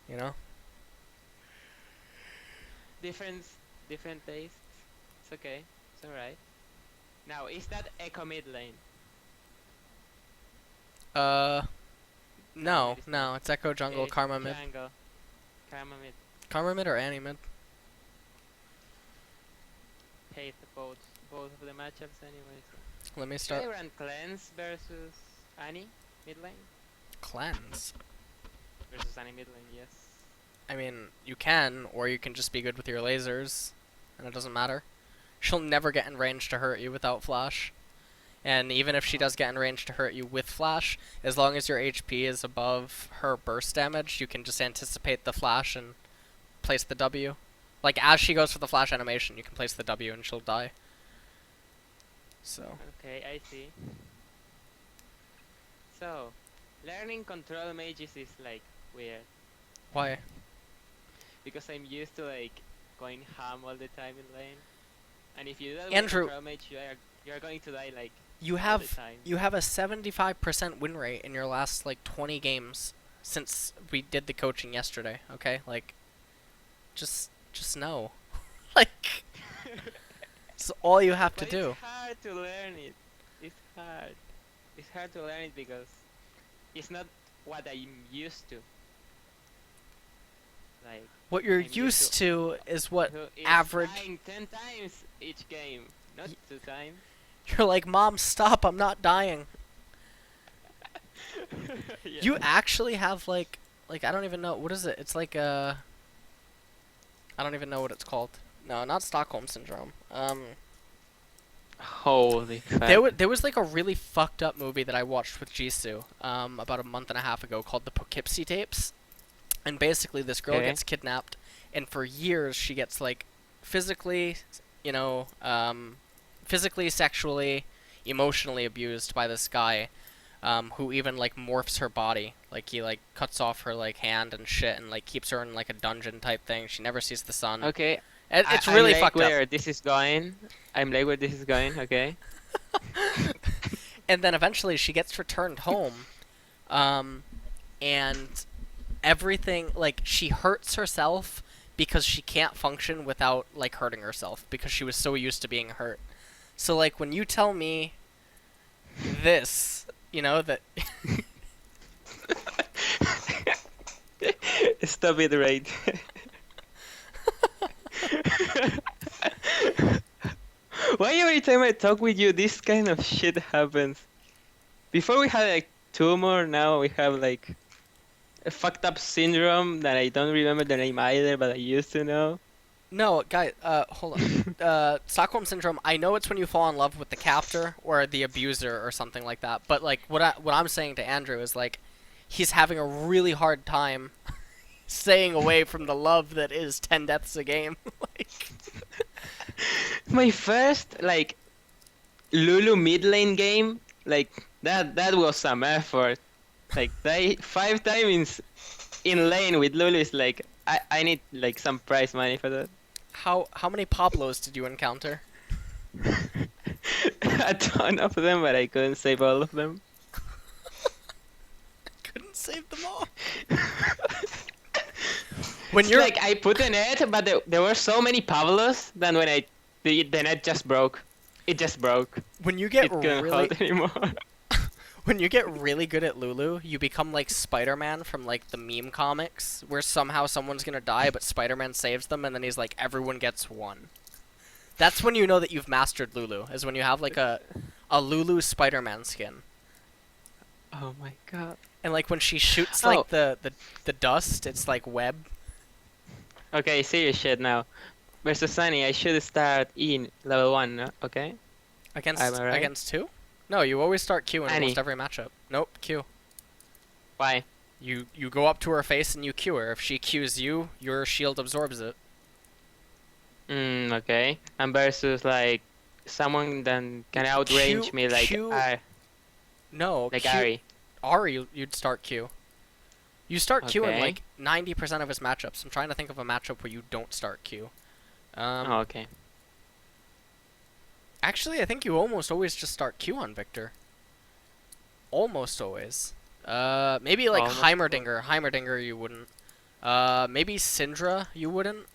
you know? Different, different tastes. It's okay. It's alright. Now, is that echo mid lane? Uh, No, no, it is not. no, it's Echo Jungle, It's Karma mid. jungle. Karma mid. Karma mid or Annie mid? Hate both of the matchups anyway. So. Let me Should start. I run Cleanse versus Annie mid lane? Cleanse. Versus Annie mid lane, yes. I mean, you can, or you can just be good with your lasers, and it doesn't matter. She'll never get in range to hurt you without flash. And even if she Oh. does get in range to hurt you with flash, as long as your HP is above her burst damage, you can just anticipate the flash and place the W. Like, as she goes for the flash animation, you can place the W and she'll die. So. Okay, I see. So, learning control mages is like weird. Why? Because I'm used to like going ham all the time in lane. And if you do that with Andrew, control mage, you're going to die like you all the have time. you have a 75% win rate in your last like 20 games since we did the coaching yesterday, okay? Like just know. Like it's all you have to But do. it's hard to learn it. It's hard. It's hard to learn it because it's not what I'm used to. Like What you're I'm used to is what it's average. dying 10 times each game, not 2 times. You're like, "Mom, stop, I'm not dying." Yeah. You actually have like I don't even know what is it? It's like I don't even know what it's called. No, not Stockholm syndrome. Holy crap. There was like a really fucked up movie that I watched with Jisoo about a month and a half ago called the Poughkeepsie tapes. And basically this girl Okay. gets kidnapped and for years she gets like physically, you know, physically, sexually, emotionally abused by this guy who even like morphs her body. Like he like cuts off her like hand and shit and like keeps her in like a dungeon type thing. She never sees the sun. Okay. It's I'm really like fucked up. where this is going. I'm like where this is going, okay? And then eventually she gets returned home, um, and everything like she hurts herself because she can't function without like hurting herself because she was so used to being hurt. So like when you tell me this, you know that Stop it right. Why every time I talk with you this kind of shit happens? Before we had like tumor, now we have like a fucked up syndrome that I don't remember the name either, but I used to know. no guy. Hold on. Stockholm syndrome. I know it's when you fall in love with the captor or the abuser or something like that. But like what I'm saying to Andrew is like he's having a really hard time staying away from the love that is 10 deaths a game. Like, My first like Lulu mid lane game, like that was some effort. Like they 5 times in lane with Lulu is like I need like some prize money for that. how many Pablos did you encounter? A ton of them, but I couldn't save all of them. Couldn't save them all. When It's you're like I put a net, but there were so many Pavlos that when the net just broke. It just broke. when you get It couldn't really hold anymore. when you get really good at Lulu, you become like Spider-Man from like the meme comics, where somehow someone's gonna die, but Spider-Man saves them, and then he's like, everyone gets one. That's when you know that you've mastered Lulu. Is when you have like a Lulu Spider-Man skin, Oh my god. and like when she shoots Oh. like the dust, it's like web. Okay, serious shit now. Versus Sunny, I should start in level 1, no? Okay? Against Am I right? against two? No, you always start Q in Annie. almost every matchup. Nope, Q. Why? You go up to her face and you Q her. If she Qs you, your shield absorbs it. Okay. And versus like someone that can outrange Q- me like Q- No, like Q. Ari. Ari, you'd start Q. You start Q in Okay. like 90% of his matchups. I'm trying to think of a matchup where you don't start Q. Oh, okay. Actually, I think you almost always just start Q on Viktor. Almost always. Maybe like Almost. Heimerdinger. Heimerdinger, you wouldn't. Maybe Syndra, you wouldn't?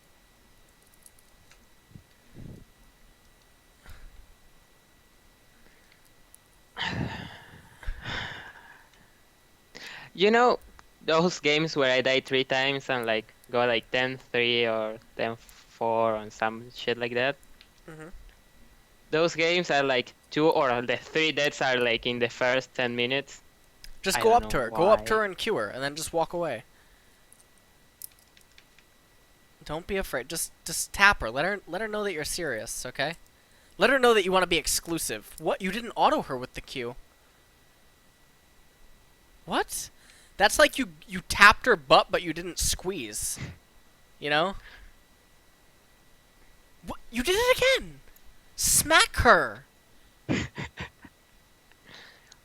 You know those games where I die 3 times and like go like 10-3 or 10-4 on some shit like that? Mm-hmm. Those games are like two or the three deaths are like in the first 10 minutes. Just I go don't up know to her. Go up to why. her and cue her, and then just walk away. Don't be afraid. Just tap her. Let her know that you're serious, okay? Let her know that you want to be exclusive. What? You didn't auto her with the Q. What? That's like you tapped her butt, but you didn't squeeze. You know? What? You did it again. Smack her.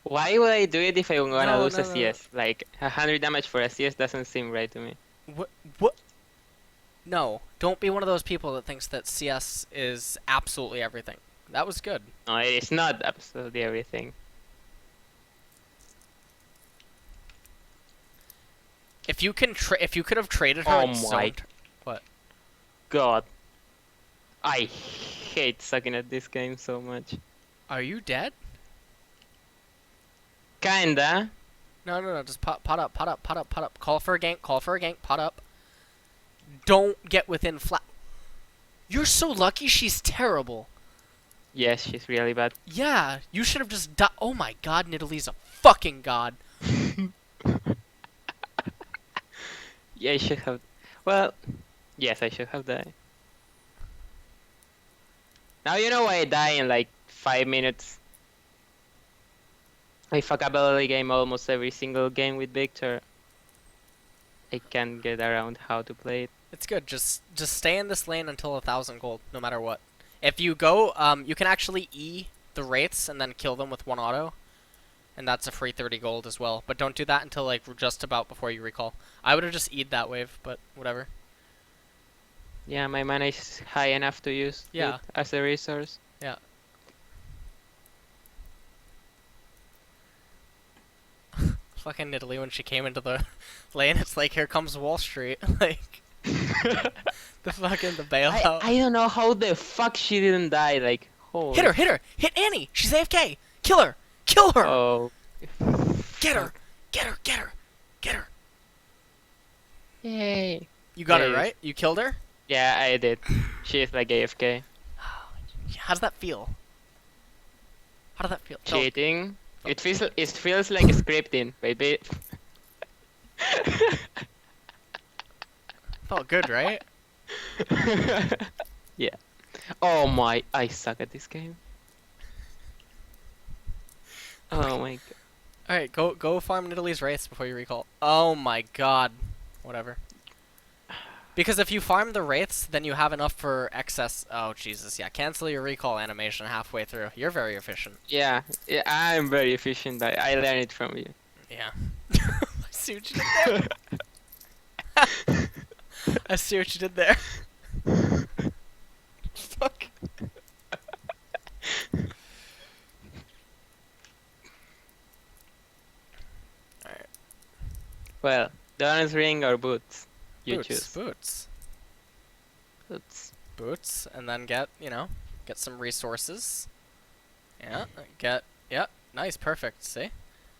Why would I do it if I'm gonna No, lose a no, no, no. CS? Like 100 damage for a CS doesn't seem right to me. What? What? No. Don't be one of those people that thinks that CS is absolutely everything. That was good. No, it's not absolutely everything. If you could have traded her Oh and my zoned. What? god. I hate sucking at this game so much. Are you dead? Kinda. No, no, no. Just pot up, pot up, pot up, pot up. Call for a gank. Call for a gank. Pot up. Don't get within flat. You're so lucky. She's terrible. Yes, she's really bad. Yeah, you should have just died. Oh my god, Nidalee's a fucking god. Yeah, I should have. Well, yes, I should have died. Now you know why I die in like 5 minutes. I fuck up early game almost every single game with Viktor. I can't get around how to play it. It's good. Just stay in this lane until 1,000 gold, no matter what. If you go, you can actually E the wraiths and then kill them with one auto, and that's a free 30 gold as well. But don't do that until like just about before you recall. I would have just E'd that wave, but whatever. Yeah, my mana is high enough to use Yeah. it as a resource. Yeah. Fucking Italy when she came into the lane, it's like here comes Wall Street, like the bailout. I don't know how the fuck she didn't die. Like, holy. Hit her, hit Annie. She's AFK. Kill her, kill her. Oh. Get her, get her, get her, get her. Yay. You got her Nice. right. You killed her. Yeah, I did. She's like AFK. How does that feel? How does that feel? Don't- Cheating. It feels like scripting, baby. Felt good, right? Yeah. Oh my, I suck at this game. Oh my god. All right, go farm Italy's wraiths before you recall. Oh my god. Whatever. Because if you farm the wraiths, then you have enough for excess. Oh Jesus, yeah. Cancel your recall animation halfway through. You're very efficient. Yeah, I'm very efficient. I learned it from you. Yeah. I see what you did there. I see what you did there. Fuck. Alright. Well, Don's ring or boots? You Boots. choose. Boots. Boots. Boots. And then get some resources. Yeah. Yeah. Nice. Perfect. See?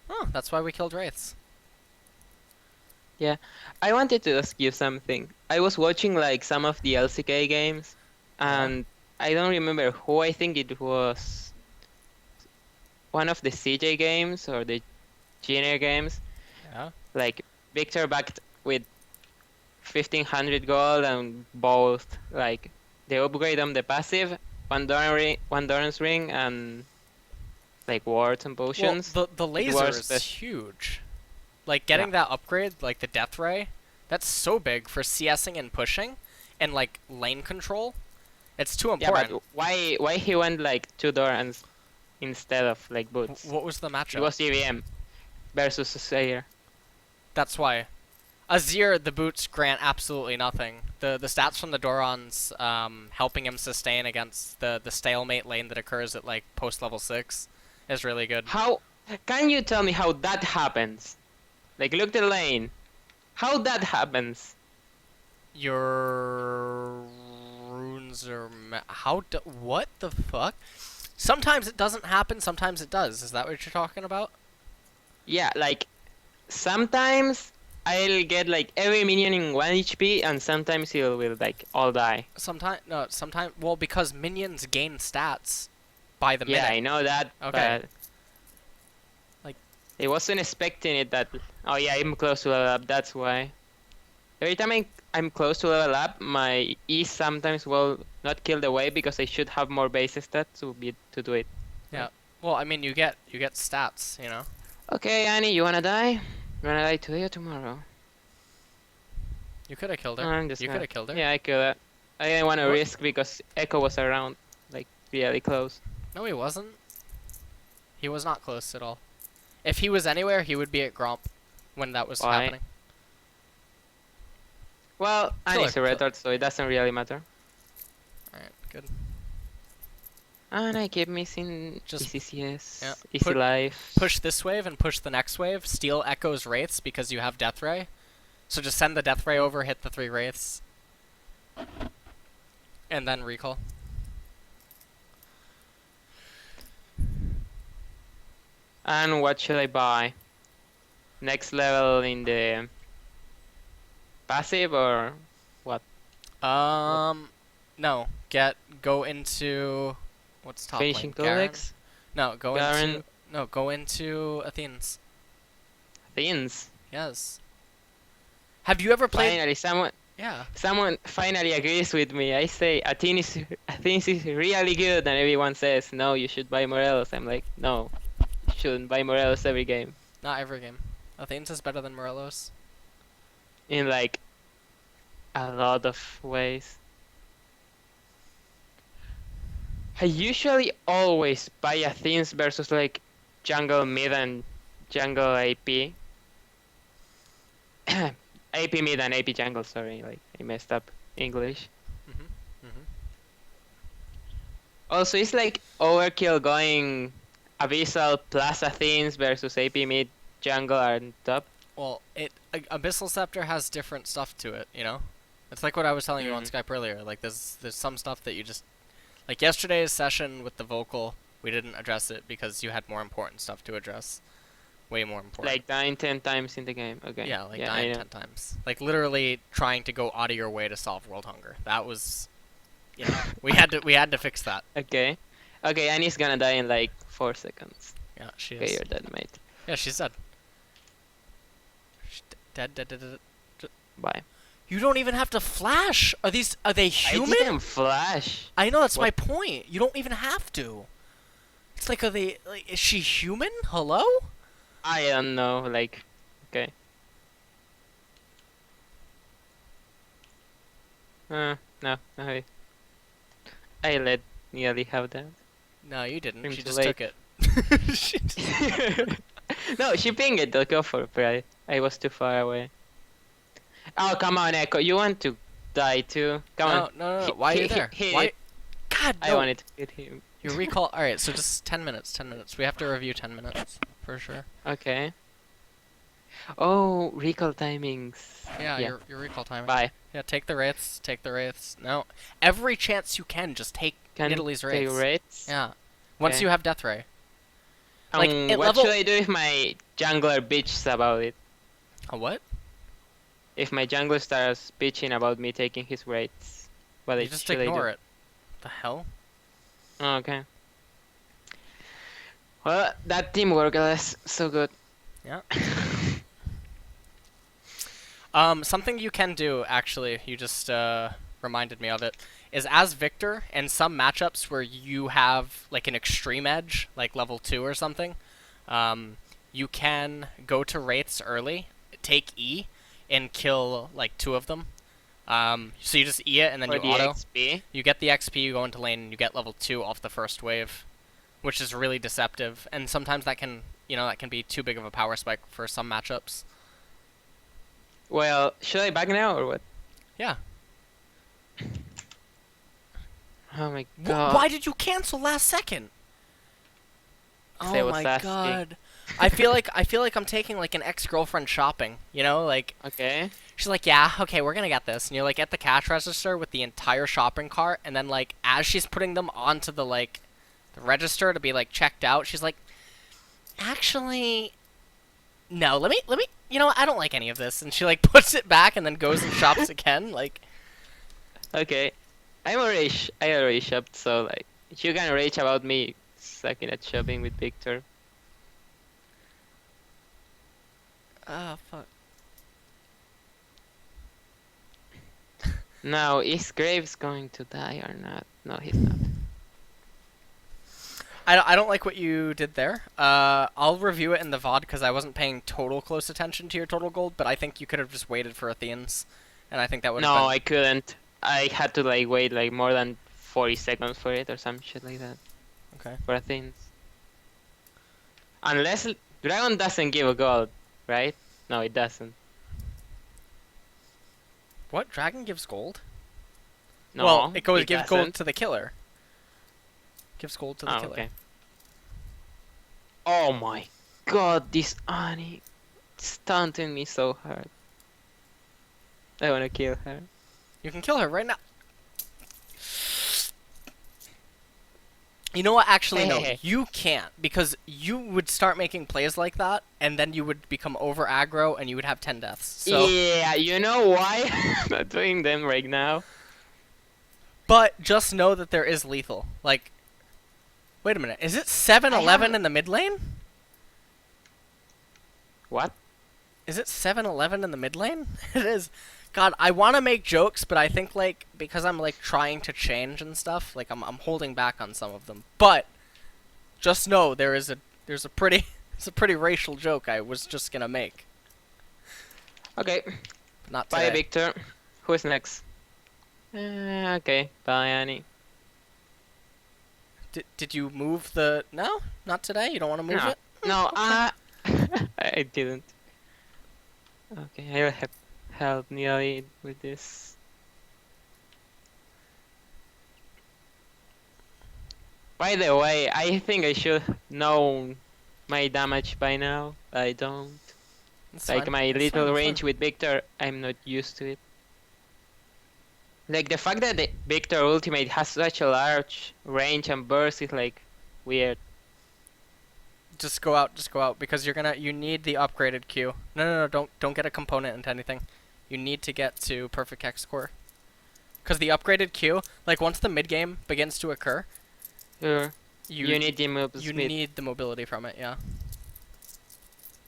Oh, that's why we killed wraiths. I wanted to ask you something. I was watching like some of the LCK games, and I don't remember who. I think it was one of the CJ games or the junior games. Yeah. Like Viktor backed with 1500 gold and both like the upgrade on the passive, one Doran's ring, and like wards and potions. Well, the It laser was is the- huge. Like getting that upgrade, like the death ray, that's so big for CSing and pushing, and like lane control. It's too Yeah, important. but why he went like 2 Dorans instead of like boots? What was the matchup? It was EVM versus Slayer. That's why. Azir, the boots grant absolutely nothing. The stats from the Dorans helping him sustain against the stalemate lane that occurs at like post level 6 is really good. How can you tell me how that happens? Like look the lane. How that happens? Your runes are what the fuck? Sometimes it doesn't happen, sometimes it does. Is that what you're talking about? Yeah, like sometimes I'll get like every minion in 1 HP, and sometimes it will like all die. Sometimes no, sometimes well because minions gain stats by the Yeah, minute. I know that, Okay. but Like I wasn't expecting it that. Oh yeah, I'm close to level up. That's why. Every time I'm close to level up, my E sometimes will not kill the wave because I should have more base stats to do it. yeah. Well, I mean you get stats, you know. Okay, Annie, you wanna die? You wanna die today or tomorrow? You could have killed her. I'm just You could gonna. have killed her. Yeah, I kill that. I didn't want to What? risk because Echo was around, like really close. No, he wasn't. He was not close at all. If he was anywhere, he would be at Gromp when that was Why? happening. Well, Kill Annie's a her. retard, so it doesn't really matter. Alright, good. And I keep missing Just ECCS, yeah, Easy Life. push this wave and push the next wave. Steal Echo's wraiths because you have Death Ray. So just send the Death Ray over, hit the 3 wraiths, and then recall. And what should I buy? Next level in the passive or what? No. Go into what's top Finishing lane? Garen? Codex? No, Garen? go into Athene's. Thins. Yes. Have you ever played? Finally, Yeah. someone finally agrees with me. I say Athens is really good, and everyone says no, you should buy Morelos. I'm like, no, you shouldn't buy Morelos every game. Not every game. Athene's is better than Morelos. In like a lot of ways. I usually always buy Athens versus like jungle mid and jungle AP. AP mid and AP jungle, sorry, like I messed up English. Mhm. Mhm. Also, it's like overkill going Abyssal plus Athens versus AP mid jungle and top. Well, Abyssal Scepter has different stuff to it, you know? It's like what I was telling you on Mm. Skype earlier. Like there's some stuff that you just like yesterday's session with the vocal, we didn't address it because you had more important stuff to address. Way more important. Like 9-10 times in the game. Okay. yeah, like I 9, know. 10 times. Like literally trying to go out of your way to solve world hunger. That was we had to fix that. Okay. Okay, Annie's gonna die in like 4 seconds. Yeah, she Okay, is. you're dead, mate. Yeah, she's dead. She's dead. Bye. You don't even have to flash. Are they human? I didn't flash. I know that's my What? point. You don't even have to. It's like, is she human? Hello? I don't know, like, okay. No, I let nearly have that. No, you didn't. I'm She too just late. took it. She No, she pinged it, I'll go for it, but I was too far away. Oh, come on, Echo, you want to die too? Come on. No. Why are you there? Hit Why? it. God, I no. wanted to hit him. You recall. All right, so just 10 minutes. 10 minutes. We have to review 10 minutes for sure. Okay. Oh, recall timings. Yeah, your recall timing. Bye. Yeah, take the wraiths. Take the wraiths. No, every chance you can, just take Can Italy's take wraiths. rates? Yeah. Once Okay. you have Death Ray. Like, at what level- should I do if my jungler bitches about it? A what? If my jungler starts bitching about me taking his rates, what You just should I do? ignore it. The hell? Oh, okay. Well, that teamwork is so good. Yeah. Something you can do, actually, you just reminded me of it, is as Viktor, in some matchups where you have like an extreme edge, like level 2 or something, you can go to wraiths early, take E, and kill like 2 of them. So you just E it and then For you the auto. XP. You get the XP, you go into lane, and you get level 2 off the first wave, which is really deceptive. And sometimes that can be too big of a power spike for some matchups. Well, should I back now or what? Yeah. Oh my god. Why did you cancel last second? I Oh was my asking. god. I feel like I'm taking like an ex-girlfriend shopping, you know, like Okay. She's like, yeah, okay, we're gonna get this. And you're like at the cash register with the entire shopping cart, and then like as she's putting them onto the like the register to be like checked out, she's like, actually, no, let me, you know, I don't like any of this. And she like puts it back and then goes and shops again. Like, Okay. I already shopped, so like you can rage about me sucking at shopping with Victor. oh fuck. Now, is Graves going to die or not? No, he's not. I don't like what you did there. I'll review it in the VOD because I wasn't paying total close attention to your total gold, but I think you could have just waited for Athene's, and I think that would have No, been... I couldn't. I had to like wait like more than 40 seconds for it or some shit like that. Okay. For things. Unless Dragon doesn't give a gold, right? No, it doesn't. What? Dragon gives gold? No, well, it gives doesn't. gold to the killer. Gives gold to the Oh, killer. okay. Oh my god, this Annie stunting me so hard. I wanna kill her. You can kill her right now. You know what? Actually, no. Hey. You can't, because you would start making plays like that, and then you would become over aggro, and you would have 10 deaths. So, Yeah, you know why I'm not doing them right now? but just know that there is lethal. Like, wait a minute. Is it 7-11 in the mid lane? What? Is it 7-11 in the mid lane? It is. God, I want to make jokes, but I think, like, because I'm, like, trying to change and stuff, like, I'm holding back on some of them. But, just know there's a pretty, it's a pretty racial joke I was just gonna make. Okay. But not Bye, today. Victor. Who's next? Okay. Bye, Annie. Did you move the... No? Not today? You don't want to move No. it? No, I didn't. Okay, I'll help Neely with this. By the way, I think I should know my damage by now. I don't. It's Like fine. my It's little fine, it's range fine. with Victor, I'm not used to it. Like the fact that the Victor ultimate has such a large range and burst is like weird. Just go out, because you need the upgraded Q. No, don't get a component into anything. You need to get to perfect hex core. Because the upgraded Q, like once the mid game begins to occur, Sure. you You need the moves. you need the mobility from it, yeah.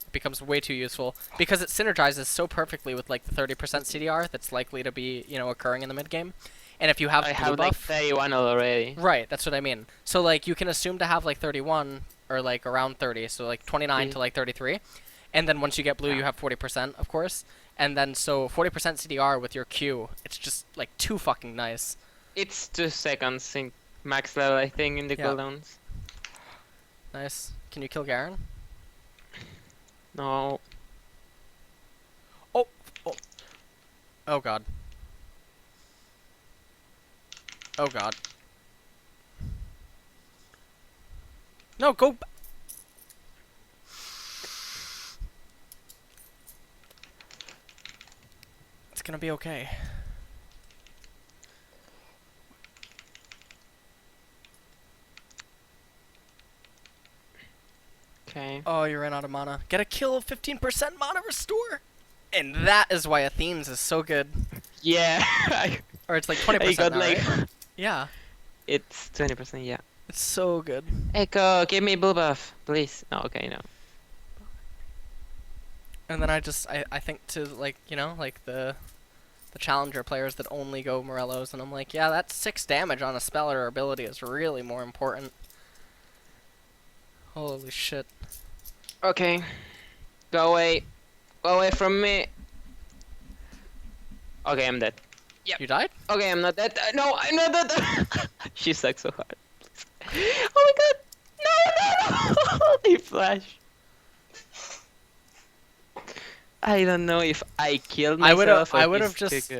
It becomes way too useful because it synergizes so perfectly with like the 30% CDR that's likely to be, you know, occurring in the mid game. And if you have I blue have like buff, 31 already. right, that's what I mean. So like you can assume to have like 31 or like around 30, so like 29 to like 33. And then once you get blue, you have 40%, of course. And then so 40% CDR with your Q, it's just like too fucking nice. It's 2 seconds in max level, I think, in the Yeah. cooldowns. Nice. Can you kill Garen? No. Oh god. Oh god. No, go. It's gonna be okay. Okay. Oh, you ran out of mana. Get a kill of 15% mana restore! And that is why Athene's is so good. Yeah. Or it's like 20% I got now, like. right? Yeah. It's 20%, yeah. It's so good. Echo, give me blue buff, please. No, okay, no. And then I think to like, you know, like the challenger players that only go Morellos, and I'm like, yeah, that 6 damage on a spell or ability is really more important. Holy shit. Okay. Go away. Go away from me. Okay, I'm dead. You died? Okay, I'm not dead. No, I'm not dead. She sucks so hard. Oh my god. No. They flash. I don't know if I killed myself. I would have just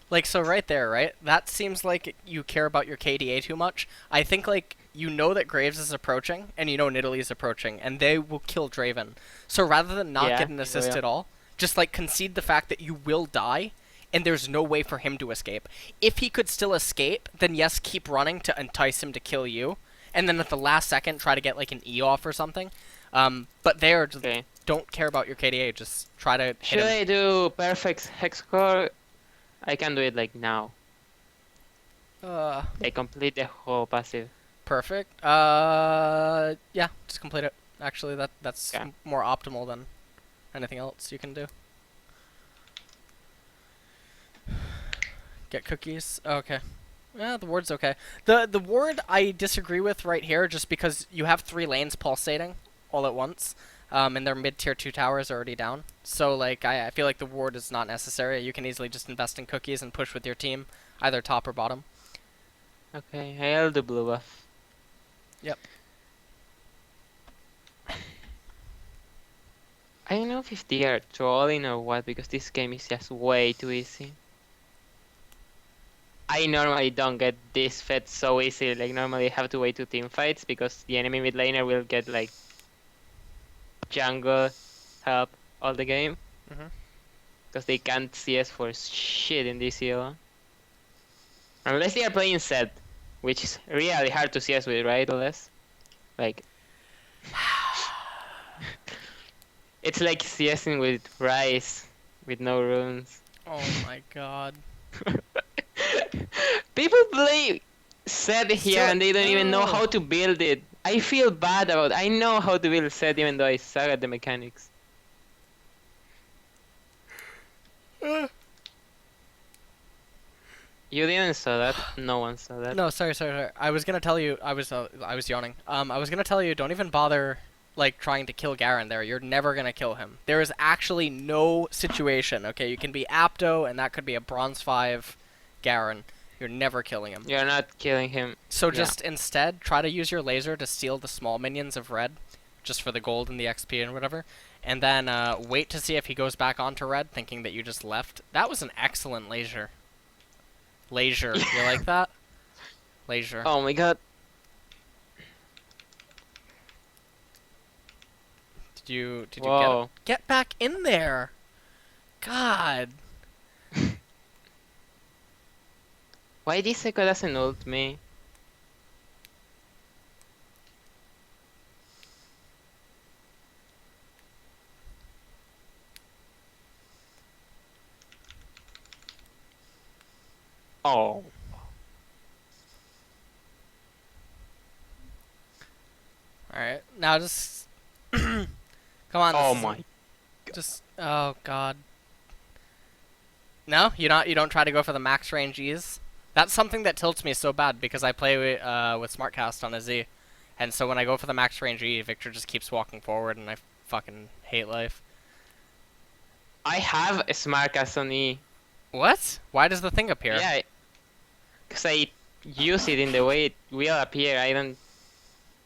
like so right there, right? That seems like you care about your KDA too much. I think like you know that Graves is approaching and you know Nidalee is approaching and they will kill Draven. So rather than not Yeah, get an assist yeah. at all, Just like concede the fact that you will die and there's no way for him to escape. If he could still escape, then yes, keep running to entice him to kill you, and then at the last second try to get like an E off or something. But there, just Okay. don't care about your KDA. Just try to hit Should him. I do perfect hex core? I can do it like now. I complete the whole passive. Perfect. Yeah, just complete it. Actually, that's Okay. more optimal than anything else you can do. Get cookies. Okay. Yeah, the ward's okay. The ward I disagree with right here, just because you have 3 lanes pulsating all at once, and their mid tier 2 towers are already down. So like I feel like the ward is not necessary. You can easily just invest in cookies and push with your team, either top or bottom. Okay, I'll do blue buff. Yep. I don't know if they are trolling or what, because this game is just way too easy. I normally don't get this fed so easy. Like normally I have to wait 2 team fights because the enemy mid laner will get like jungle help all the game. Mhm. Because they can't CS for shit in this elo. Unless they are playing Zed, which is really hard to CS with, right? Unless, like, it's like CSing with Rice, with no runes. Oh my god. People play Zed here and they don't even know No. how to build it. I feel bad about it. I know how to build Zed even though I suck at the mechanics. You didn't saw that. No one saw that. No, sorry. I was gonna tell you. I was yawning. I was gonna tell you. Don't even bother like trying to kill Garen there. You're never gonna kill him. There is actually no situation. Okay, you can be Apto, and that could be a Bronze 5 Garen. You're never killing him. You're not killing him. So Yeah. just instead try to use your laser to steal the small minions of red, just for the gold and the XP and whatever, and then wait to see if he goes back onto red, thinking that you just left. That was an excellent laser. Laser, you like that? Laser. Oh my god. Did you Whoa. get back in there? God. Why this echo doesn't ult me? Oh. Alright, now just come on. Oh this is- my. Just oh god. No, you don't try to go for the max range E's. That's something that tilts me so bad because I play with Smartcast on a Z, and so when I go for the max range E, Victor just keeps walking forward, and I fucking hate life. I have a Smartcast on E. What? Why does the thing appear? Yeah. Because I use it in the way it will appear.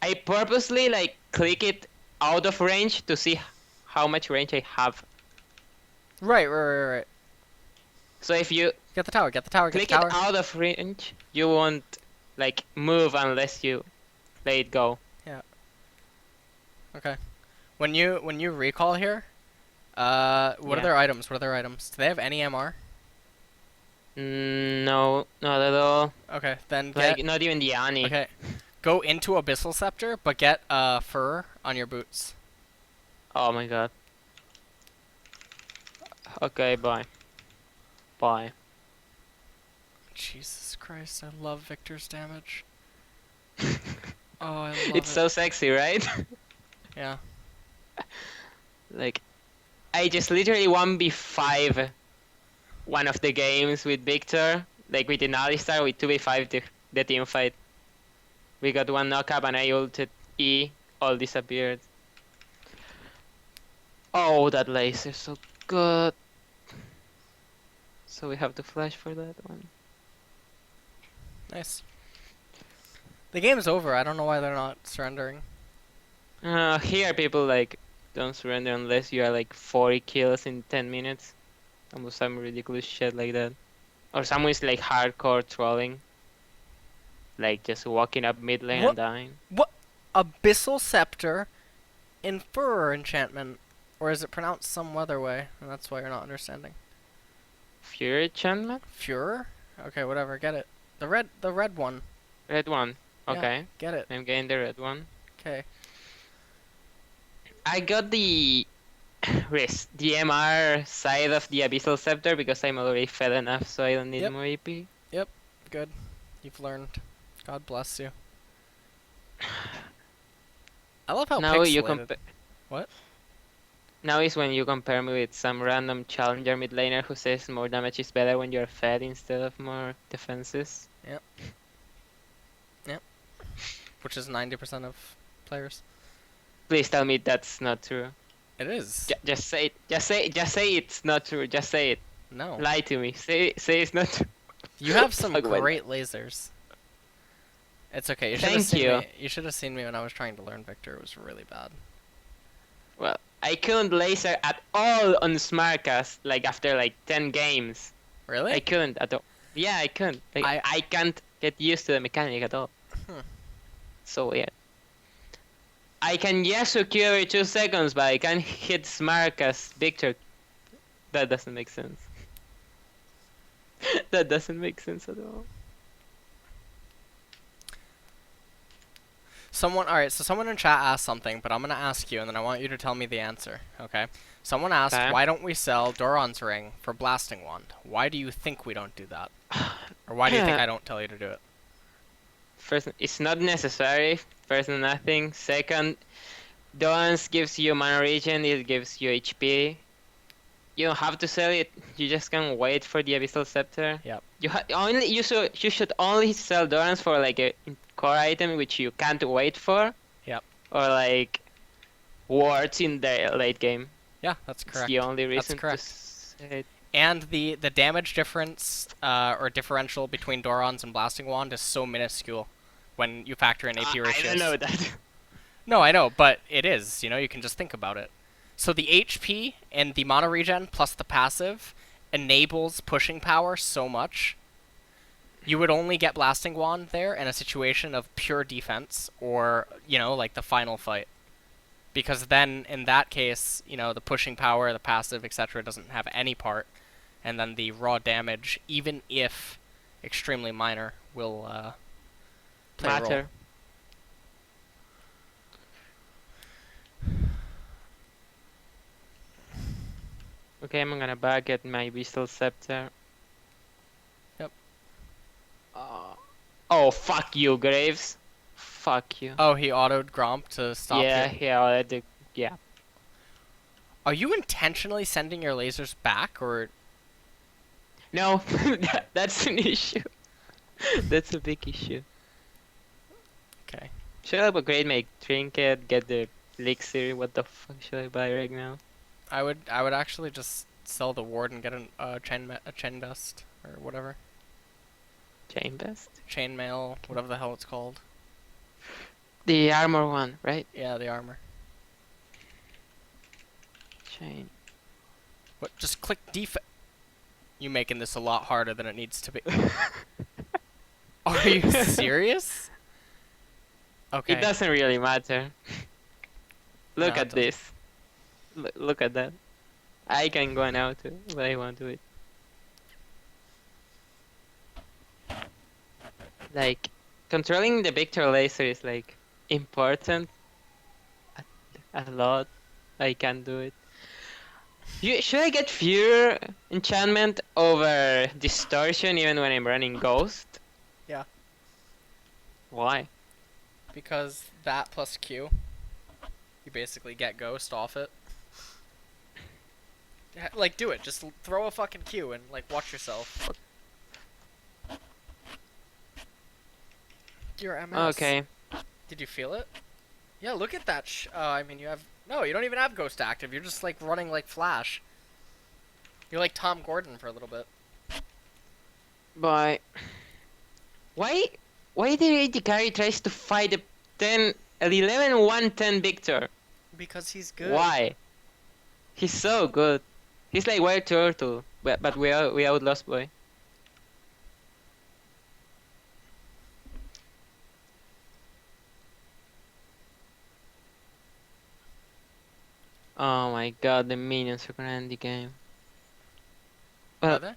I purposely like click it out of range to see how much range I have. Right. So if you Get the tower. Get the tower. Get click the tower. it out of range, you won't like move unless you let it go. Okay. When you recall here, what are Yeah. their items? What are their items? Do they have any MR? No, not at all. Okay, then get. Like not even the Ani. Okay, go into Abyssal Scepter, but get fur on your boots. Oh my god. Okay, bye. Bye. Jesus Christ, I love Victor's damage. Oh, I love It's it. so sexy, right? Yeah. Like, I just literally 1v5 one of the games with Viktor, like with an Alistar, with 2v5 the team fight. We got one knockup and I ulted E, all disappeared. Oh, that laser so good. So we have to flash for that one. Nice. The game's over. I don't know why they're not surrendering. Here people like don't surrender unless you are like 40 kills in 10 minutes. Almost some ridiculous shit like that. Or someone is like hardcore trolling. Like just walking up mid lane What? and dying. Abyssal Scepter, Inferor enchantment. Or is it pronounced some other way, and that's why you're not understanding? Fury enchantment? Führer? Okay, whatever. Get it. The red one. Red one. Yeah, Okay. get it. I'm getting the red one. Okay. I got the the MR side of the Abyssal Scepter because I'm already fed enough, so I don't need Yep. more EP. Yep. Good. You've learned. God bless you. I love how Now you pixelated. What? Now is when you compare me with some random challenger mid laner who says more damage is better when you're fed instead of more defenses. Yep. Yep. Which is 90% of players. Please tell me that's not true. It is. Just say it. Just say it's not true. Just say it. No. Lie to me. Say it's not true. You have some Fuck, what? great lasers. It's okay. Thank you. You should have seen me when I was trying to learn Viktor. It was really bad. Well, I couldn't laser at all on Smartcast, like after like 10 games. Really? I couldn't at all. Yeah, I couldn't. Like, I can't get used to the mechanic at all. Hmm. So weird. I can Yasuo Q every 2 seconds, but I can't hit Smartcast Viktor. That doesn't make sense. That doesn't make sense at all. Alright, so someone in chat asked something, but I'm gonna ask you, and then I want you to tell me the answer, okay? Someone asked, Okay. why don't we sell Doran's Ring for Blasting Wand? Why do you think we don't do that? Or why do you think I don't tell you to do it? First, it's not necessary. First, nothing. Second, Doran's gives you mana regen, it gives you HP. You don't have to sell it. You just can wait for the Abyssal Scepter. Yep. You should only sell Doran's for like a core item which you can't wait for. Yep. Or like wards in the late game. Yeah, that's It's correct. the only reason That's correct. to say it. And the damage difference, or differential between Doran's and Blasting Wand is so minuscule when you factor in AP ratios. I don't know that. No, I know, but it is. You know, you can just think about it. So the HP and the mana regen plus the passive enables pushing power so much. You would only get Blasting Wand there in a situation of pure defense or, you know, like the final fight. Because then, in that case, you know, the pushing power, the passive, etc. doesn't have any part. And then the raw damage, even if extremely minor, will play a role. Matter. Okay, I'm gonna back at my Abyssal Scepter. Yep. Oh, fuck you, Graves. Fuck you. Oh, he autoed Gromp to stop Yeah, you? yeah, yeah. Are you intentionally sending your lasers back, or... No, that's an issue. That's a big issue. Okay. Should I upgrade my trinket, get the elixir? What the fuck should I buy right now? I would actually just sell the ward and get a chain vest or whatever. Chain best? Chainmail, whatever the hell it's called. The armor one, right? Yeah, the armor. Chain. What? Just click def. You making this a lot harder than it needs to be. Are you serious? Okay. It doesn't really matter. Look No, it at this. Look at that. I can go now too, but I want to it. Like, controlling the Victor laser is like important a lot. I can do it. Should I get Fear enchantment over Distortion even when I'm running Ghost? Yeah. Why? Because that plus Q, you basically get Ghost off it. Like, do it. Just throw a fucking Q and, like, watch yourself. Your MS. Okay. Did you feel it? Yeah, look at that I mean, you have... No, you don't even have Ghost active. You're just, like, running like Flash. You're like Tom Gordon for a little bit. But... Why the AD carry tries to fight a 11-1-10 Victor? Because he's good. Why? He's so good. He's like Wild Turtle, but we out Lost Boy. Oh my god, the minions are gonna end the game. Are Well, they?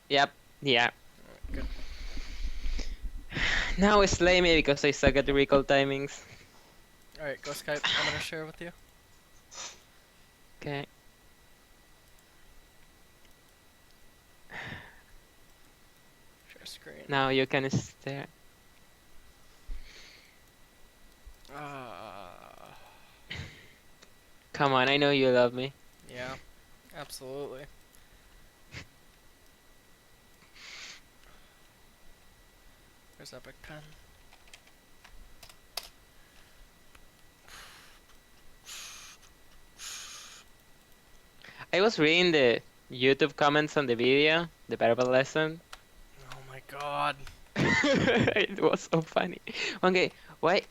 yep, yeah. Good. Now slay me because I suck at the recall timings. Alright, go Skype. I'm gonna share with you. Okay. Share screen. Now you can stare. Ah. Come on, I know you love me. Yeah, absolutely. There's Epic Pen. I was reading the YouTube comments on the video, the verbal lesson. Oh my god. It was so funny. Okay, why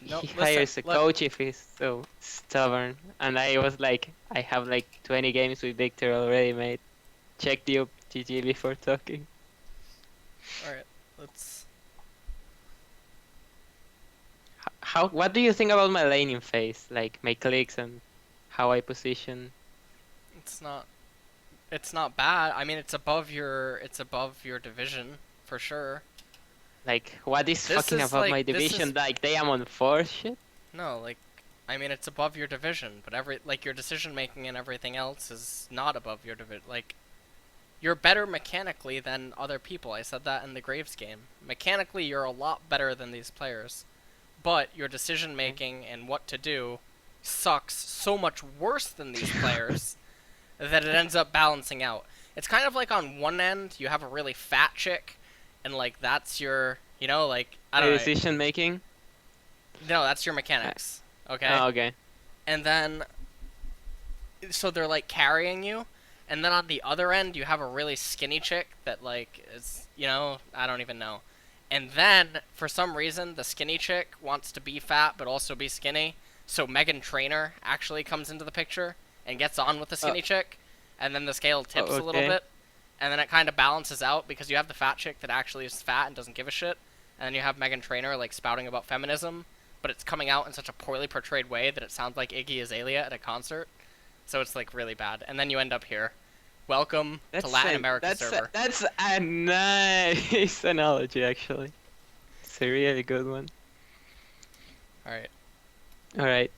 No, he listen. hires a Let. coach if he's so stubborn? And I was like, I have like 20 games with Viktor already, mate. Check the GG before talking. Alright, let's. What do you think about my laning phase? Like my clicks and how I position? It's not. It's not bad. I mean, it's above your. It's above your division for sure. Like, what is This fucking is about like. my This is division? Like, they am on 4th shit? no like. I mean, it's above your division, but your decision making and everything else is not above your division. Like, you're better mechanically than other people. I said that in the Graves game. Mechanically, you're a lot better than these players, but your decision making and what to do sucks so much worse than these players that it ends up balancing out. It's kind of like on one end you have a really fat chick, and like that's your, like I My don't know. decision making? No, that's your mechanics. Okay, Oh, okay. and then so they're like carrying you, and then on the other end you have a really skinny chick that like is, I don't even know. And then for some reason the skinny chick wants to be fat but also be skinny, so Megan Trainor actually comes into the picture and gets on with the Oh, skinny chick, and then the scale tips a little okay. bit, and then it kind of balances out because you have the fat chick that actually is fat and doesn't give a shit, and then you have Megan Trainor like spouting about feminism, but it's coming out in such a poorly portrayed way that it sounds like Iggy Azalea at a concert. So it's like really bad, and then you end up here. Welcome to Latin America server. That's a nice analogy, actually. It's a really good one. All right, All right.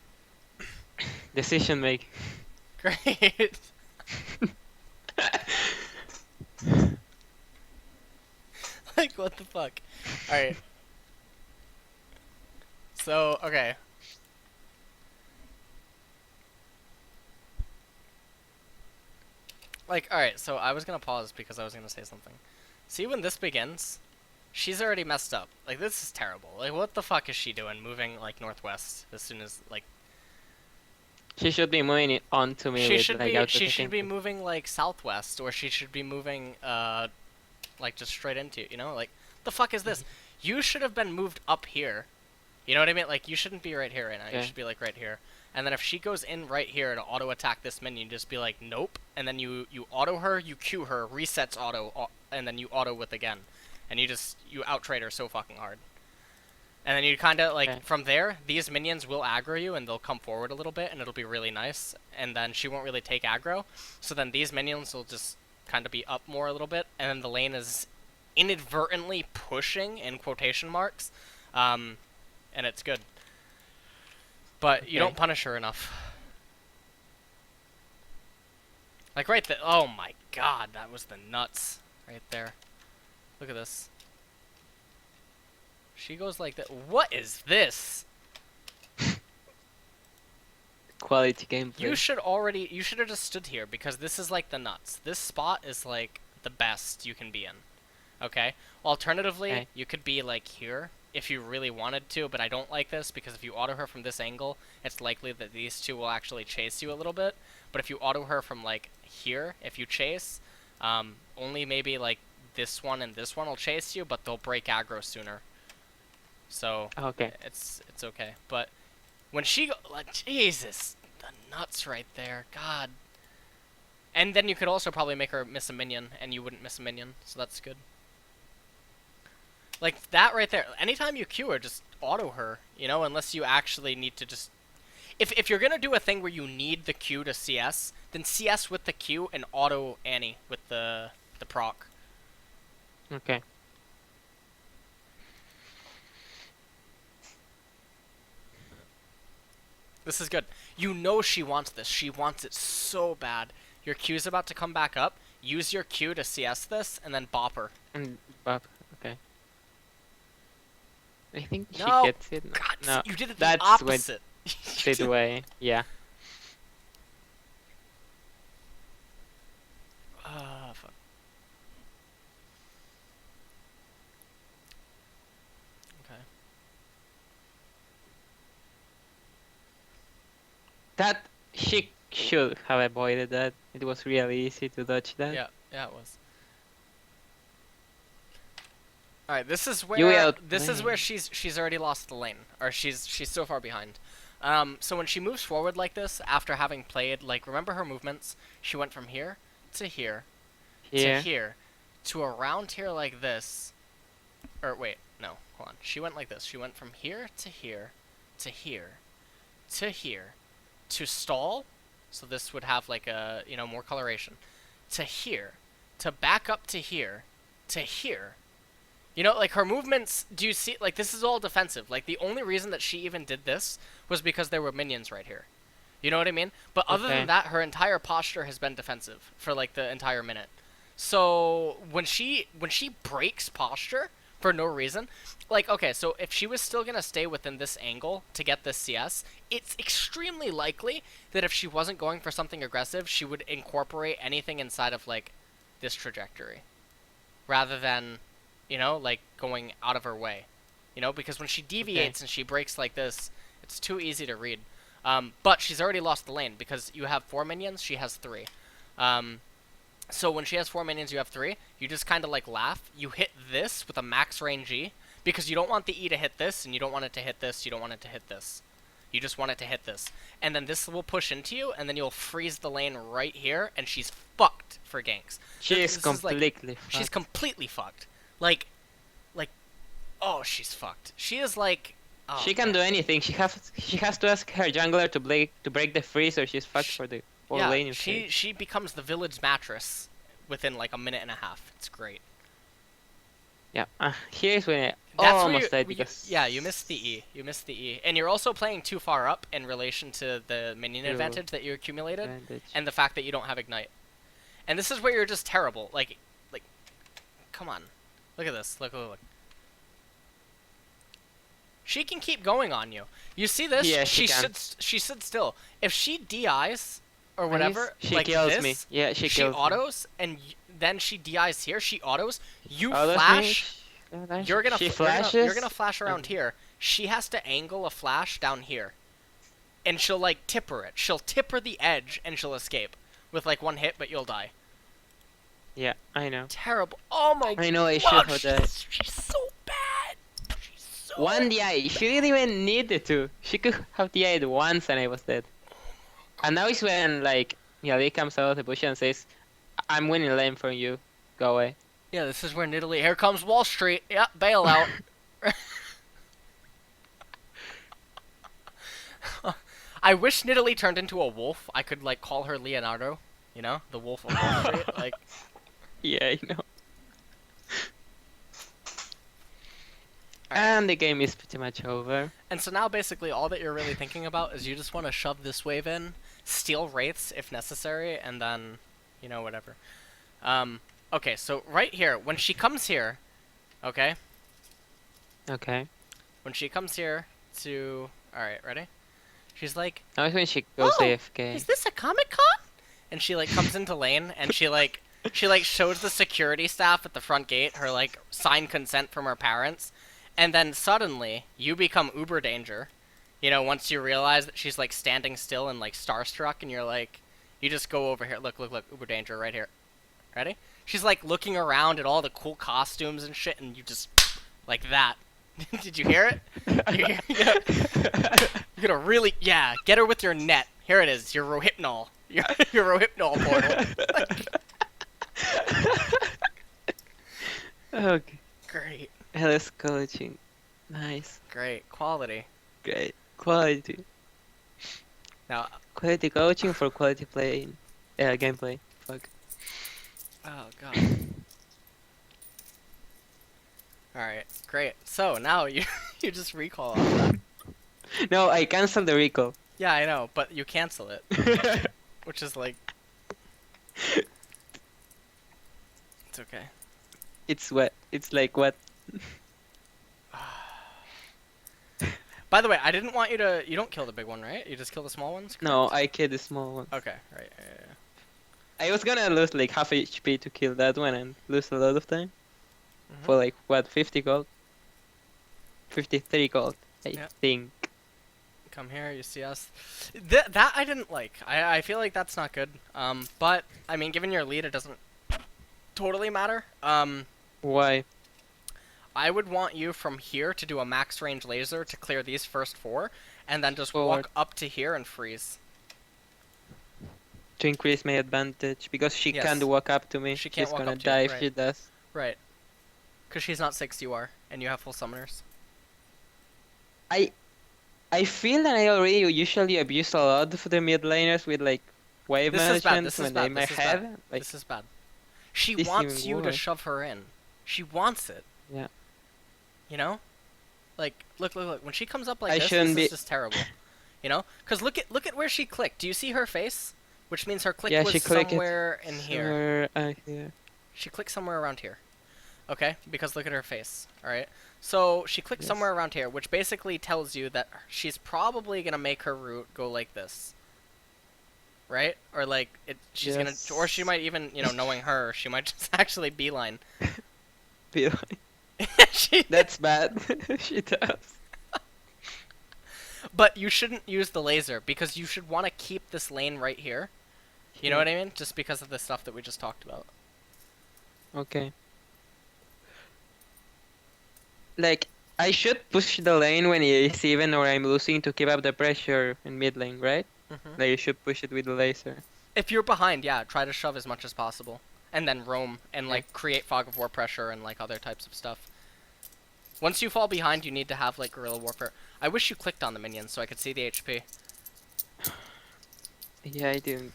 Decision make. great. Like what the fuck? All right. So okay. Like all right. So I was gonna pause because I was gonna say something. See when this begins, she's already messed up. Like this is terrible. Like what the fuck is she doing? Moving like northwest as soon as like She should be moving it on to me with like auto she should be attacking. moving like southwest, or she should be moving like just straight into it, like the fuck is this? You should have been moved up here. You know what I mean? Like you shouldn't be right here right now. You Okay. should be like right here. And then if she goes in right here to auto attack this minion, just be like nope, and then you auto her, you Q her, resets auto, and then you auto with again, and you out trade her so fucking hard. And then you kind of like Okay. from there, these minions will aggro you and they'll come forward a little bit and it'll be really nice. And then she won't really take aggro, so then these minions will just kind of be up more a little bit, and then the lane is inadvertently pushing in quotation marks, and it's good. But you Okay. don't punish her enough. Like right there. Oh my god, that was the nuts right there. Look at this. She goes like that. What is this? Quality gameplay. You should have just stood here because this is like the nuts. This spot is like the best you can be in. Okay? Alternatively, Okay. you could be like here if you really wanted to, but I don't like this because if you auto her from this angle, it's likely that these two will actually chase you a little bit. But if you auto her from like here, if you chase, only maybe like this one and this one will chase you, but they'll break aggro sooner. So Okay. it's okay. But when she go, like Jesus, the nuts right there, God. And then you could also probably make her miss a minion, and you wouldn't miss a minion, so that's good. Like that right there. Anytime you Q her, just auto her, unless you actually need to just. if you're gonna do a thing where you need the Q to CS, then CS with the Q and auto Annie with the proc. Okay. This is good. You know she wants this. She wants it so bad. Your Q's about to come back up. Use your Q to CS this, and then bop her. And Bob. Okay. I think she No. gets it. God, No. you did it the That's opposite. straight away. Yeah. Fuck. Okay. That she should have avoided that. It was really easy to dodge that. Yeah, it was. All right, this is You where outplayed. she's already lost the lane, or she's so far behind. So when she moves forward like this after having played, like, remember her movements? She went from here to here Here. to here to around here like this. Or wait, no, hold on. She went like this. She went from here to here to here to here to stall. So this would have like a, more coloration. To here to back up to here to here. Like her movements, do you see, like, this is all defensive. Like, the only reason that she even did this was because there were minions right here. You know what I mean? But other Okay. than that, her entire posture has been defensive for, like, the entire minute. So, when she breaks posture for no reason, like, okay, so if she was still gonna stay within this angle to get this CS, it's extremely likely that if she wasn't going for something aggressive, she would incorporate anything inside of, like, this trajectory. Rather than, like, going out of her way. Because when she deviates and she breaks like this, it's too easy to read. But she's already lost the lane, because you have 4 minions, she has 3. So when she has 4 minions, you have 3. You just kind of, like, laugh. You hit this with a max range E, because you don't want the E to hit this, and you don't want it to hit this, you don't want it to hit this. You just want it to hit this. And then this will push into you, and then you'll freeze the lane right here, and she's fucked for ganks. She is This completely fucked. She's fucked. completely fucked. Like, oh, she's fucked. She is like, oh, She can do anything. She has to ask her jungler to break the freeze, or she's fucked for the whole yeah, lane. she becomes the village mattress within like a minute and a half. It's great. Yeah. Here's when I That's where almost died you because. yeah, you missed the E. You missed the E, and you're also playing too far up in relation to the minion True. advantage that you accumulated, Advantage. and the fact that you don't have ignite. And this is where you're just terrible. Like, come on, look at this. Look. She can keep going on you. You see this? Yeah, she can. stood still. If she DIs or whatever, She like kills this, me. Yeah, she kills me. autos, and then she DIs here. She autos. You Autos flash. me. You're gonna She you're gonna flashes. flash around here. She has to angle a flash down here, and she'll like tipper it. She'll tipper the edge, and she'll escape with like one hit, but you'll die. Yeah, I know. Terrible. Oh my. I know I should God, have died. she's so bad. She's so One DI. She didn't even need it to. She could have DI'd once and I was dead. And now it's when, like, he comes out of the bush and says, I'm winning lane from you. Go away. Yeah, this is where Nidalee. Here comes Wall Street. Yeah, bailout. I wish Nidalee turned into a wolf. I could like call her Leonardo. The Wolf of Wall Street. Like, Yeah, I know. And the game is pretty much over. and so now basically all that you're really thinking about is you just want to shove this wave in, steal wraiths if necessary, and then, whatever. Okay, so right here, when she comes here, okay, Okay. when she comes here to, all right, ready? She's like, Now is when she goes "Oh, AFK. is this a Comic-Con?" And she like comes into lane and she shows the security staff at the front gate her like signed consent from her parents, and then suddenly you become uber danger. Once you realize that she's like standing still and like starstruck, and you're like, you just go over here. Look, uber danger right here. Ready? She's like looking around at all the cool costumes and shit, and you just like that. Did you hear it? You're gonna really, yeah, get her with your net. Here it is, your Rohypnol. Your Rohypnol portal. Okay. Great. LS coaching. Nice. Great. Quality. Great. Quality. Now, Quality coaching for quality play. Gameplay. Fuck. oh god. All right, great. So now you you just recall off that. No, I canceled the recall. Yeah, I know, but you cancel it, which is like, it's okay. It's wet. It's like wet. By the way, I didn't want you to. You don't kill the big one, right? You just kill the small ones. No, Correct? I killed the small one. Okay, right. Yeah. I was gonna lose like half HP to kill that one and lose a lot of time. Mm-hmm. For like, what, 50 gold? 53 gold, I Yeah. think. Come here, you see us. That I didn't like. I feel like that's not good. But I mean, given your lead, it doesn't totally matter. Why? I would want you from here to do a max range laser to clear these first 4, and then just Forward. walk up to here and freeze. To increase my advantage, because she Yes. can't walk up to me. She can't She's walk gonna up to you, die if right. she does. Right. Because she's not 6, you are, and you have full summoners. I feel that I already usually abuse a lot of the mid laners with like wave This is bad, management this is when bad, they might this is bad. have like This is bad. She this wants even you to worse. shove her in. She wants it. Yeah. You know? Like, look. When she comes up like I this shouldn't is be- just terrible. You know? Because look at where she clicked. Do you see her face? Which means her click Yeah, was she clicked it somewhere in here. Here. She clicked somewhere around here. Okay? Because look at her face. Alright? So, she clicked Yes. somewhere around here, which basically tells you that she's probably going to make her route go like this. Right? Or like, she's Yes. going to... Or she might even, you know, knowing her, she might just actually beeline. Be like, she, that's bad. She does. but you shouldn't use the laser, because you should want to keep this lane right here. You know what I mean? Just because of the stuff that we just talked about. Okay. Like, I should push the lane when it's even or I'm losing to keep up the pressure in mid lane, right? Mm-hmm. Like, you should push it with the laser. If you're behind, yeah, try to shove as much as possible. And then roam and, Okay. like, create fog of war pressure and, like, other types of stuff. Once you fall behind, you need to have, like, guerrilla warfare. I wish you clicked on the minions so I could see the HP. Yeah, I didn't.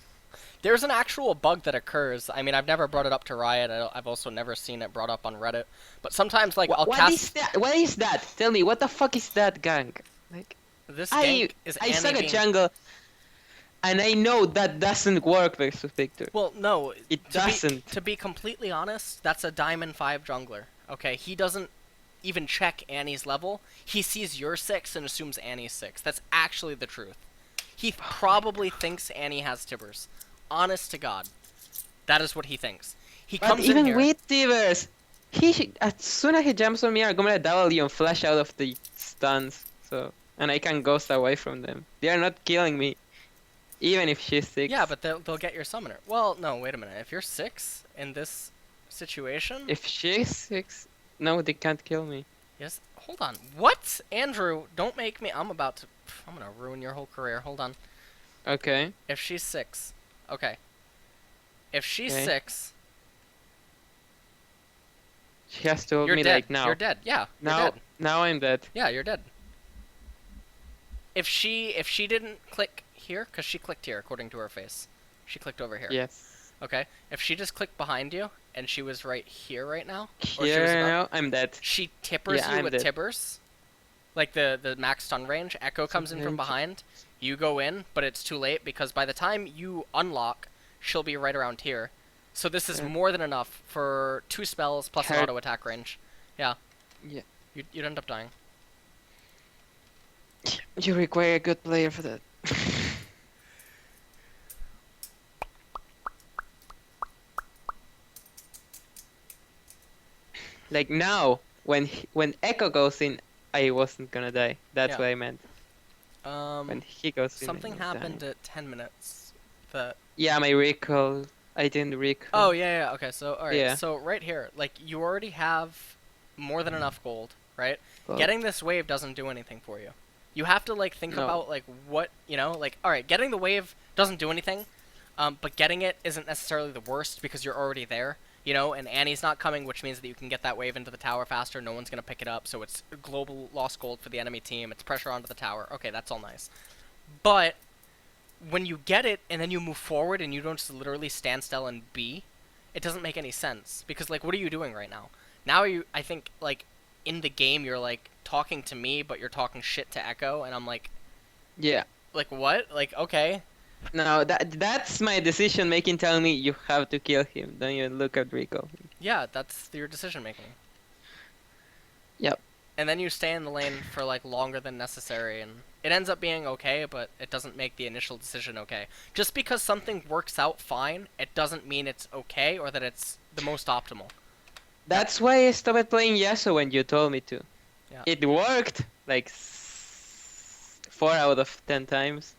There's an actual bug that occurs. I mean, I've never brought it up to Riot. I've also never seen it brought up on Reddit. But sometimes, like, I'll What cast... is that? What is that? Tell me, what the fuck is that gank? Like, This I gank is I Annie suck at being... jungle, and I know that doesn't work versus Viktor. Well, no. It doesn't. To be completely honest, that's a Diamond 5 jungler. Okay, he doesn't even check Annie's level. He sees you're 6 and assumes Annie's 6. That's actually the truth. He probably thinks Annie has Tibbers. Honest to God. That is what he thinks. He But comes even in here... with Tivers, as soon as he jumps on me, I'm gonna W and flash out of the stuns. So, and I can ghost away from them. They are not killing me, even if she's 6. Yeah, but they'll get your summoner. Well, no, wait a minute. If you're 6 in this situation... If she's 6, no, they can't kill me. Yes. Hold on. What? Andrew, don't make me... I'm gonna ruin your whole career. Hold on. Okay. If she's 6... Okay. If she's Okay. 6... She has to hold You're me dead. like now. You're dead. Yeah, you're Now, dead. now I'm dead. Yeah, you're dead. If she didn't click here, because she clicked here according to her face. She clicked over here. Yes. Okay. If she just clicked behind you and she was right here right now, or she was Here about, now, I'm dead. she tippers Yeah, you I'm with dead. tibbers, like the max stun range. Echo comes in from range. behind. You go in, but it's too late because by the time you unlock, she'll be right around here. So this is Yeah. more than enough for 2 spells plus an Her- auto attack range. Yeah. Yeah. You'd end up dying. You require a good player for that. Like now, when Echo goes in, I wasn't gonna die. That's Yeah. what I meant. When he goes in, Something I'm happened dying. at 10 minutes. That. Yeah, my recall. I didn't recall. Oh yeah. Okay. So all right. Yeah. So right here, like you already have more than enough gold, right? Well, Getting this wave doesn't do anything for you. You have to like think No. about like what like all right, getting the wave doesn't do anything, but getting it isn't necessarily the worst because you're already there, and Annie's not coming, which means that you can get that wave into the tower faster. No one's gonna pick it up, so it's global lost gold for the enemy team. It's pressure onto the tower. Okay, that's all nice, but when you get it and then you move forward and you don't just literally stand still and B, it doesn't make any sense because like what are you doing right now? Now I think like in the game you're like talking to me but you're talking shit to Echo and I'm Yeah. like what? Like okay. No, that's my decision making telling me you have to kill him. Don't you look at Rico. Yeah, that's your decision making. Yep. And then you stay in the lane for like longer than necessary and it ends up being okay, but it doesn't make the initial decision okay. Just because something works out fine, it doesn't mean it's okay or that it's the most optimal. That's why I stopped playing Yasuo when you told me to. Yeah. It worked like 4 out of 10 times.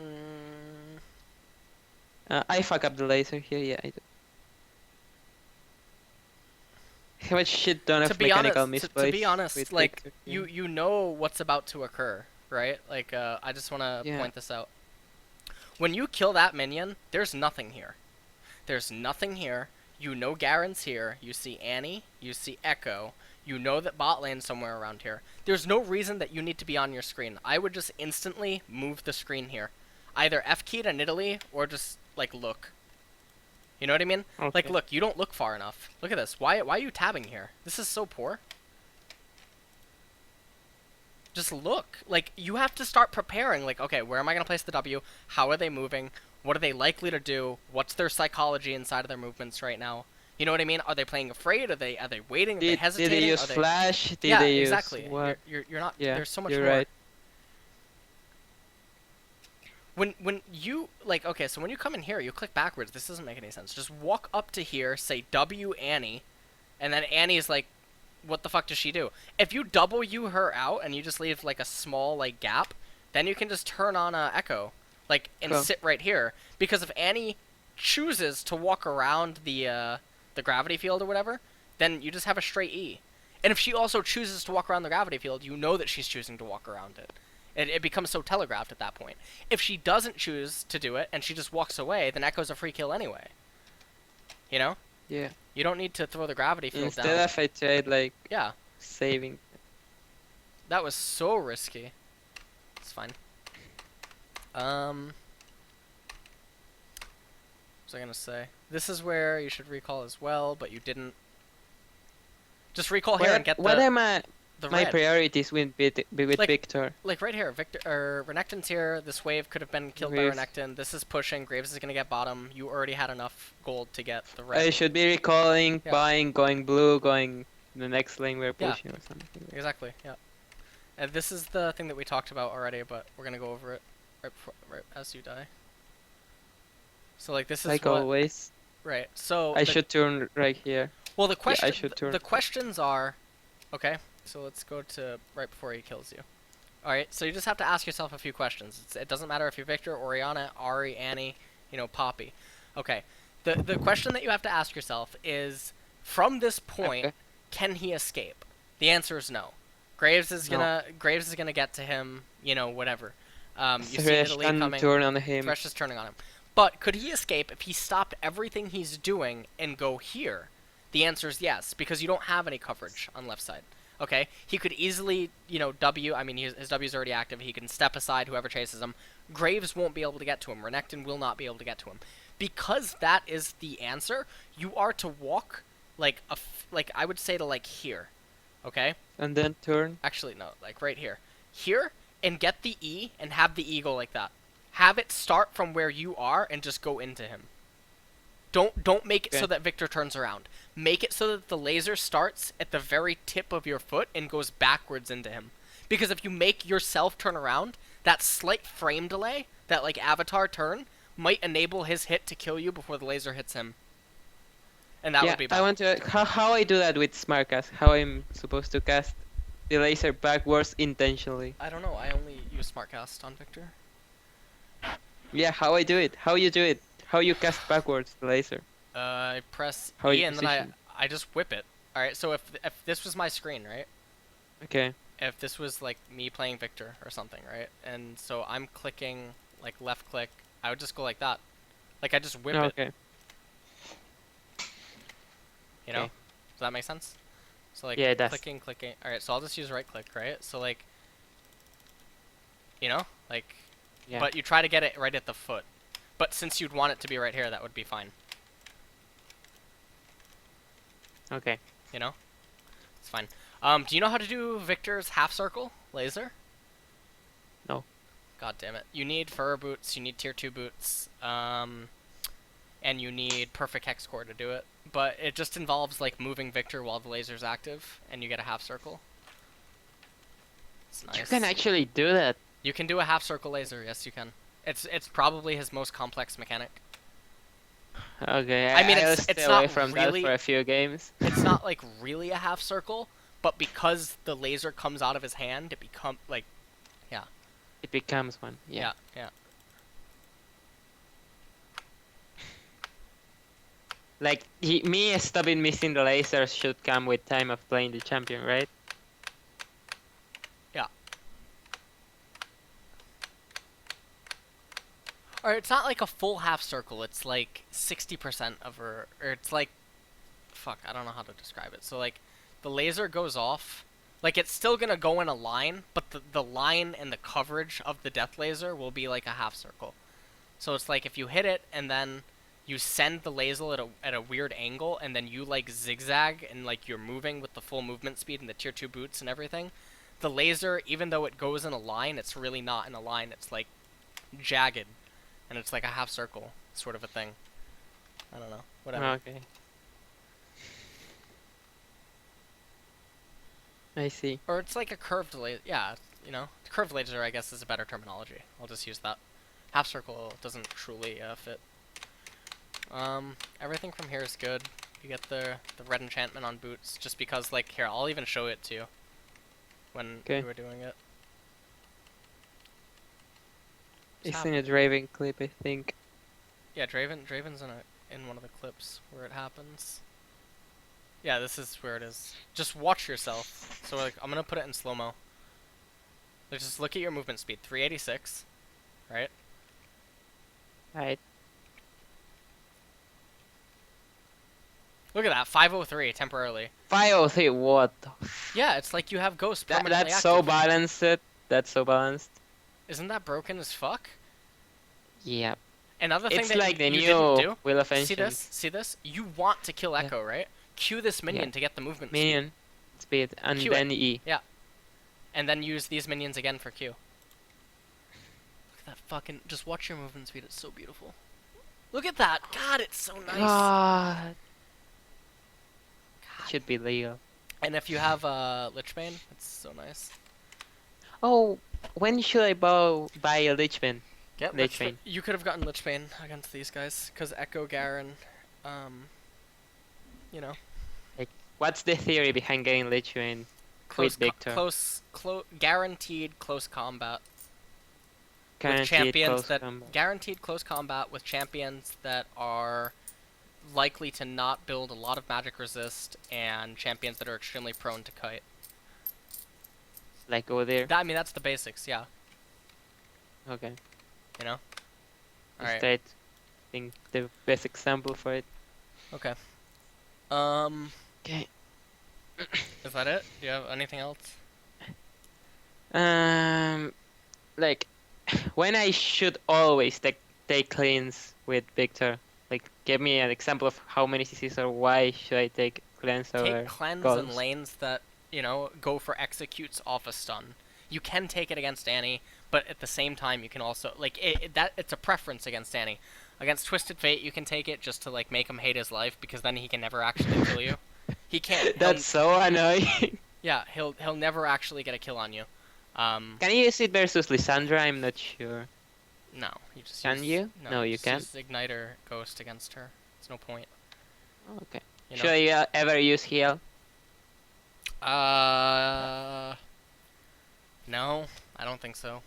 Mm, I fuck up the laser here, yeah, I do. How much shit ton to of be mechanical honest, misplays to be honest, with like Viktor. you know what's about to occur, right? Like I just want to Yeah. point this out. When you kill that minion, there's nothing here. There's nothing here. You know Garen's here. You see Annie. You see Echo. You know that bot lane's somewhere around here. There's no reason that you need to be on your screen. I would just instantly move the screen here. Either F key to Nidalee or just, like, look. You know what I mean? Okay. Like, look, you don't look far enough. Look at this. Why are you tabbing here? This is so poor. Just look. Like, you have to start preparing. Like, okay, where am I going to place the W? How are they moving? What are they likely to do? What's their psychology inside of their movements right now? You know what I mean? Are they playing afraid? Are they waiting? Are they hesitating? Did they use are they... flash? Did yeah, they use exactly. what? You're not. Yeah, There's so much you're more. right. When you like okay, so when you come in here, you click backwards. This doesn't make any sense. Just walk up to here, say W Annie, and then Annie's like, what the fuck does she do? If you W her out and you just leave like a small like gap, then you can just turn on Echo, like and Cool. sit right here. Because if Annie chooses to walk around the gravity field or whatever, then you just have a straight E. And if she also chooses to walk around the gravity field, you know that she's choosing to walk around it. It becomes so telegraphed at that point. If she doesn't choose to do it and she just walks away, then Echo's a free kill anyway. You know? Yeah. You don't need to throw the gravity field Instead down. of I tried like Yeah, saving. that was so risky. It's fine. What was I gonna say? This is where you should recall as well, but you didn't. Just recall here and get What am I? the My red. priorities with Like- Viktor. Like right here, Victor or Renekton's here. This wave could have been killed by Graves. Renekton. This is pushing. Graves is gonna get bottom. You already had enough gold to get the I red. should be recalling, Yeah. buying, going blue, going the next lane we're Yeah. pushing or something. Exactly. Yeah. And this is the thing that we talked about already, but we're gonna go over it right as you die. So like this is Like what, always. right. So I the- should turn right here. Well, the question. should turn. The questions are, okay. So let's go to right before he kills you. All right. So you just have to ask yourself a few questions. It doesn't matter if you're Victor, Oriana, Ari, Annie, Poppy. Okay. The question that you have to ask yourself is, from this point, Okay. can he escape? The answer is no. Graves is No. gonna get to him. Whatever. You see Thresh Italy can coming. turn on him. Thresh is turning on him. But could he escape if he stopped everything he's doing and go here? The answer is yes, because you don't have any coverage on left side. Okay? He could easily, W. I mean, his W is already active. He can step aside whoever chases him. Graves won't be able to get to him. Renekton will not be able to get to him. Because that is the answer, you are to walk, like I would say to, like, here. Okay? And then turn. Actually, no, like right here. Here, and get the E, and have the E go like that. Have it start from where you are, and just go into him. Don't make it so Okay. that Victor turns around. Make it so that the laser starts at the very tip of your foot and goes backwards into him. Because if you make yourself turn around, that slight frame delay, that like avatar turn, might enable his hit to kill you before the laser hits him. And that yeah, would be bad. I want to. How I do that with smart cast? How I'm supposed to cast the laser backwards intentionally? I don't know. I only use Smartcast on Victor. Yeah, how I do it? How you do it? How you cast backwards the laser? I press How E you and then position? I just whip it. All right. So if this was my screen, right? Okay. If this was like me playing Victor or something, right? And so I'm clicking like left click, I would just go like that. Like I just whip it. Okay. You know? Okay. Does that make sense? So like Yeah, it does. clicking. All right. So I'll just use right click, right? So like You know, like, Yeah. but you try to get it right at the foot. But since you'd want it to be right here, that would be fine. Okay. You know, it's fine. Do you know how to do Victor's half circle laser? No. God damn it! You need fur boots. You need tier 2 boots. And you need perfect hex core to do it. But it just involves like moving Victor while the laser's active, and you get a half circle. It's nice. You can actually do that. You can do a half circle laser. Yes, you can. It's probably his most complex mechanic. Okay, I mean, I'll it's stay not away from really that for a few games. it's not like really a half circle, but because the laser comes out of his hand, it become like It becomes one. Yeah. yeah. Like me stopping missing the lasers should come with time of playing the champion, right? Yeah. Or it's not like a full half circle. It's like 60% of her, or it's like, fuck, I don't know how to describe it. So like, the laser goes off, like it's still gonna go in a line, but the line and the coverage of the death laser will be like a half circle. So it's like if you hit it and then you send the laser at a weird angle, and then you like zigzag and like you're moving with the full movement speed and the tier 2 boots and everything, the laser, even though it goes in a line, it's really not in a line. It's like jagged, and it's like a half circle sort of a thing. I don't know. Whatever. Okay. I see. Or it's like a curved laser. Yeah, you know, curved laser I guess is a better terminology. I'll just use that. Half circle doesn't truly fit. Everything from here is good. You get the red enchantment on boots, just because like here I'll even show it to you when Okay. you were doing it. It's in a Draven clip, I think. Yeah, Draven's in one of the clips where it happens. Yeah, this is where it is. Just watch yourself. So like I'm gonna put it in slow mo. Like, just look at your movement speed, 386, right? Right. Look at that, 503 temporarily. 503, what? Yeah, it's like you have Ghost permanently That's so active. balanced. That's so balanced. Isn't that broken as fuck? Yeah. Another thing It's that like the you didn't new do. Wheel of See Ancients. this? See this? You want to kill Echo, right? Q this minion to get the movement speed. Minion speed and Q then it. E. Yeah. And then use these minions again for Q. Look at that fucking... Just watch your movement speed. It's so beautiful. Look at that. God, it's so nice. God. It should be legal. And if you have Lichbane, it's so nice. Oh, when should I buy a Lichbane? Get Lichbane. You could have gotten Lichbane against these guys, because Echo, Garen, you know. What's the theory behind getting Lichbane with Viktor? Guaranteed close combat. Combat. Guaranteed close combat with champions that are likely to not build a lot of magic resist, and champions that are extremely prone to kite. Like over there. I mean, that's the basics, yeah. Okay. You know. All Just right. I think the best example for it. Okay. Okay. Is that it? Do you have anything else? Like when I should always take cleans with Viktor. Like, give me an example of how many CCs or why should I take cleanse over Take cleanse Ghost? in lanes that, you know, go for executes off a stun. You can take it against Annie, but at the same time you can also like it's a preference against Annie. Against Twisted Fate you can take it just to like make him hate his life, because then he can never actually kill you. He can't. That's so annoying. Yeah, he'll never actually get a kill on you. Can you use it versus Lysandra? I'm not sure. No, you just Can you? No, you just can't. use Igniter Ghost against her. It's no point. Oh, okay. You know? Should I ever use heal? No, I don't think so.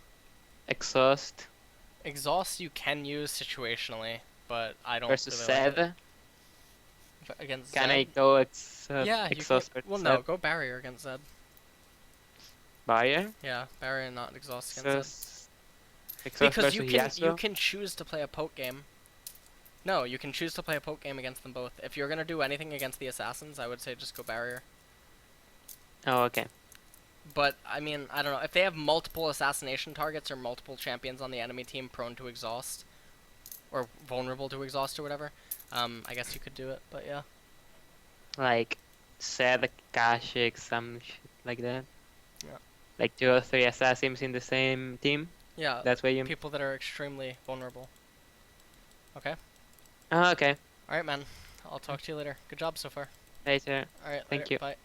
Exhaust Exhaust you can use situationally, but I don't versus really like Zed? it. Against Can Zed? I go Yeah, exhaust you can, versus well, no, Zed? go barrier against Zed. Barrier? Yeah, barrier, not exhaust against Zed. Exhaust Because versus you Yasuo? can choose to play a poke game. No, you can choose to play a poke game against them both. If you're gonna do anything against the assassins, I would say just go barrier. Oh, okay. But I mean, I don't know if they have multiple assassination targets or multiple champions on the enemy team prone to exhaust or vulnerable to exhaust or whatever. I guess you could do it, but yeah. Like set Kashik, some shit like that. Yeah. Like 2 or 3 assassins in the same team. Yeah, That's where you. people that are extremely vulnerable. Okay. Oh, okay. All right, man. I'll talk to you later. Good job so far. Later. All right, later. Thank you. Bye.